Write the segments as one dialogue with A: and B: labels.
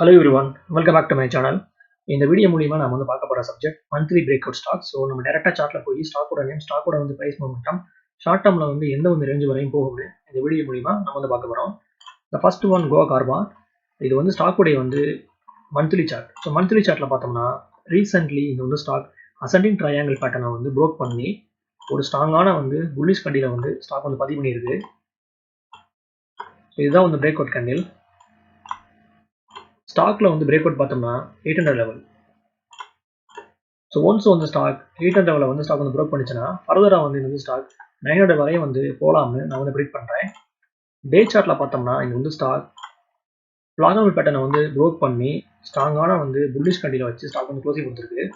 A: Hello everyone, welcome back to my channel. இந்த video மூலமா நாம வந்து பார்க்க போற subject monthly break out stock. So நம்ம டைரக்டா சார்ட்ல போய் ஸ்டாக்கோட நேம், ஸ்டாக்கோட வந்து பிரைஸ் மொமெண்டம், ஷார்ட் டேர்ம்ல வந்து எந்த வந்து ரேஞ்ச் வரையும் போகும்னு இந்த வீடியோ மூலமா நம்ம வந்து பார்க்க போறோம். The first one Goa Carbon. இது வந்து ஸ்டாக்கோட வந்து மந்த்லி சார்ட். ஸோ மந்த்லி சார்ட்ல பார்த்தோம்னா ரீசென்ட்லி இந்த வந்து ஸ்டாக் அசெண்டிங் ட்ரையாங்கிள் பேட்டர்னை வந்து ப்ரோக் பண்ணி ஒரு ஸ்ட்ராங்கான வந்து புல்லிஷ் கண்டில வந்து ஸ்டாக் வந்து பதிவு பண்ணியிருக்கு. இதுதான் வந்து பிரேக் அவுட் கண்டில். ஸ்டாக்ல வந்து பிரேக் அவுட் பார்த்தோம்னா 800 லெவல். ஸோ ஒன்ஸ் வந்து ஸ்டாக் 800 லெவலில் வந்து ஸ்டாக் வந்து ப்ரோக் பண்ணிச்சுன்னா ஃபர்தராக வந்து இந்த ஸ்டாக் 900 வரையும் வந்து போகலாம்னு நான் வந்து ப்ரிடிக்ட் பண்ணுறேன். டே சார்ட்ல பார்த்தோம்னா இந்த வந்து ஸ்டாக் பிளாகமல் பேட்டர்னை வந்து ப்ரோக் பண்ணி ஸ்ட்ராங்கான வந்து புல்லிஷ் கண்டியில் வச்சு ஸ்டாக் வந்து க்ளோசிங் கொடுத்துருக்கு.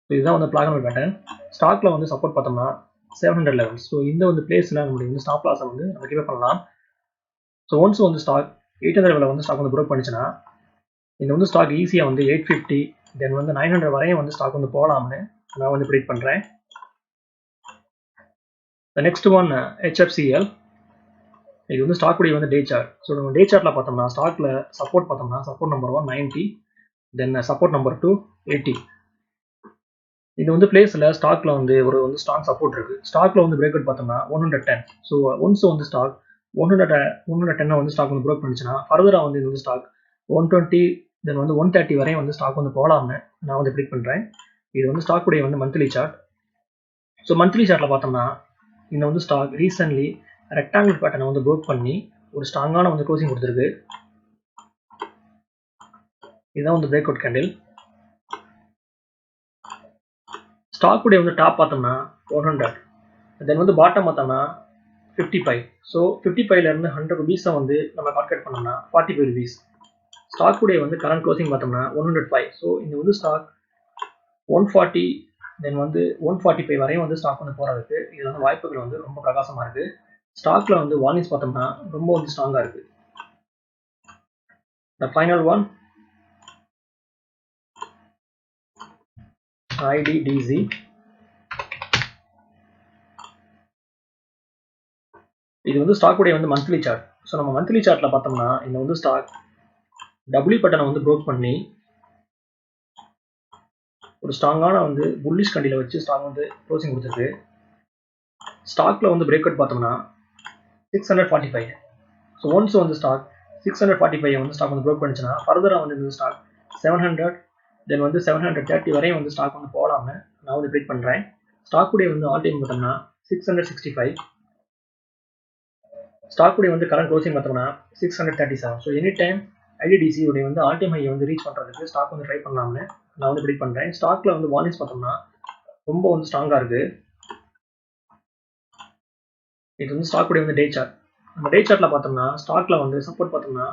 A: இதுதான் வந்து பிளாகமல் பேட்டர்ன். ஸ்டாக்ல வந்து சப்போர்ட் பார்த்தோம்னா 700 லெவல்ஸ். ஸோ இந்த வந்து பிளேஸில் நம்மளுடைய வந்து ஸ்டாப் லாஸை வந்து நம்ம கீப் பண்ணலாம். ஸோ ஒன்ஸ் வந்து ஸ்டாக் 800 லெவலில் வந்து ஸ்டாக் வந்து ப்ரோக் பண்ணிச்சுன்னா இந்த வந்து ஸ்டாக் ஈஸியாக வந்து 850 தென் வந்து 900 வரையும் வந்து ஸ்டாக் வந்து போகலாம்னு நான் வந்து ப்ரிடிக்ட் பண்ணுறேன். Next one HFCL. இது வந்து ஸ்டாக்குடைய வந்து டே சார்ட். ஸோ நம்ம டே சார்ட்டில் பார்த்தோம்னா ஸ்டாக்ல சப்போர்ட் பார்த்தோம்னா சப்போர்ட் நம்பர் 1 90, தென் சப்போர்ட் நம்பர் 2 80. இது வந்து பிளேஸில் ஸ்டாக்ல வந்து ஒரு வந்து ஸ்ட்ராங் சப்போர்ட் இருக்கு. ஸ்டாக்ல வந்து பிரேக் அவுட் பார்த்தோம்னா 110. ஸோ ஒன்ஸ் வந்து ஸ்டாக் 110 வந்து ஸ்டாக் வந்து ப்ரோக் பண்ணிச்சுன்னா ஃபர்தராக வந்து இந்த வந்து ஸ்டாக் 120 தென் வந்து 130 வரையும் வந்து ஸ்டாக் வந்து போகலாம்னு நான் வந்து ப்ரிடிக்ட் பண்ணுறேன். இது வந்து ஸ்டாக்குடைய வந்து மந்த்லி சார்ட். ஸோ மந்த்லி சார்ட்டில் பார்த்தோம்னா இந்த வந்து ஸ்டாக் ரீசென்ட்லி ரெக்டாங்கிள் பேட்டர்னை வந்து ப்ரோக் பண்ணி ஒரு ஸ்ட்ராங்கான வந்து க்ளோசிங் கொடுத்துருக்கு. இதுதான் வந்து பிரேக் அவுட் கேண்டில். ஸ்டாக்குடைய வந்து டாப் பார்த்தோம்னா 100, தென் வந்து பாட்டம் பார்த்தோம்னா 55. ஸோ 55லேருந்து 100 ருபீஸை வந்து நம்ம கால்குலேட் பண்ணோம்னா 45 ருபீஸ். ஸ்டாக்குடைய வந்து கரண்ட் க்ளோசிங் பார்த்தோம்னா 105. ஸோ இந்த வந்து ஸ்டாக் 140 தென் வந்து 145 வரையும் வந்து ஸ்டாக் வந்து போகிறதுக்கு இதில் வந்து வாய்ப்புகள் வந்து ரொம்ப பிரகாசமாக இருக்குது. ஸ்டாக்ல வந்து வார்னிங்ஸ் பார்த்தோம்னா ரொம்ப வந்து ஸ்ட்ராங்காக இருக்குது. The final one IDDZ. இது வந்து ஸ்டாக்குடைய வந்து மந்த்லி சார்ட். ஸோ நம்ம மந்த்லி சார்ட்ல பார்த்தோம்னா இந்த வந்து ஸ்டாக் டபிள்யூ பட்டனை வந்து ப்ரோக் பண்ணி ஒரு ஸ்ட்ராங்கான வந்து புல்லிஷ் கண்டியில் வச்சு ஸ்டாக் வந்து க்ளோசிங் கொடுத்துருக்கு. ஸ்டாக்ல வந்து பிரேக் அவுட் பார்த்தோம்னா 645. ஸோ ஒன்ஸ் வந்து ஸ்டாக் 645 வந்து ஸ்டாக் வந்து ப்ரோக் பண்ணிச்சுன்னா ஃபர்தராக வந்து இந்த ஸ்டாக் 700 தென் வந்து 730 வரையும் வந்து ஸ்டாக் வந்து போகலாம்னு நான் வந்து ப்ரிடிக்ட் பண்ணுறேன். ஸ்டாக்குடைய வந்து ஆல் டைம் பார்த்தோம்னா 665. ஸ்டாக்குடைய வந்து கரண்ட் க்ளோசிங் பார்த்தோம்னா 637. ஸோ எனி டைம் IDDC உடைய வந்து ஆல் டைம் ஹை வந்து ரீச் பண்ணுறதுக்கு ஸ்டாக் வந்து ட்ரை பண்ணலாம்னு நான் வந்து ப்ரிடிக்ட் பண்ணுறேன். ஸ்டாக்ல வந்து வார்னிங்ஸ் பார்த்தோம்னா ரொம்ப வந்து ஸ்ட்ராங்காக இருக்குது. இது வந்து ஸ்டாக்குடைய வந்து டே சார்ட். நம்ம டே சார்ட்ல பார்த்தோம்னா ஸ்டாக்ல வந்து சப்போர்ட் பார்த்தோம்னா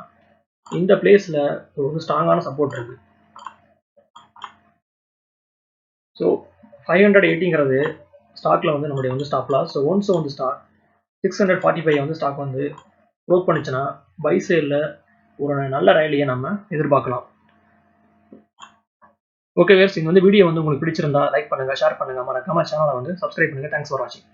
A: இந்த பிளேஸ்ல ஒரு ஸ்ட்ராங்கான சப்போர்ட் இருக்கு. ஸோ 580ங்கிறது ஸ்டாக்ல வந்து நம்மளுடைய வந்து ஸ்டாப் லாஸ். ஸோ ஒன்ஸ் வந்து ஸ்டாக் 645 வந்து ஸ்டாக் வந்து ப்ரோக் பண்ணிச்சுன்னா பை சைடில் ஒரு நல்ல ரேலியை நம்ம எதிர்பார்க்கலாம். ஓகே வேர்ஸ், இந்த வந்து வீடியோ வந்து உங்களுக்கு பிடிச்சிருந்தா லைக் பண்ணுங்க, ஷேர் பண்ணுங்க, மறக்காம சேனலை வந்து சப்ஸ்கிரைப் பண்ணுங்க. தேங்க்ஸ் ஃபார் வாட்சிங்.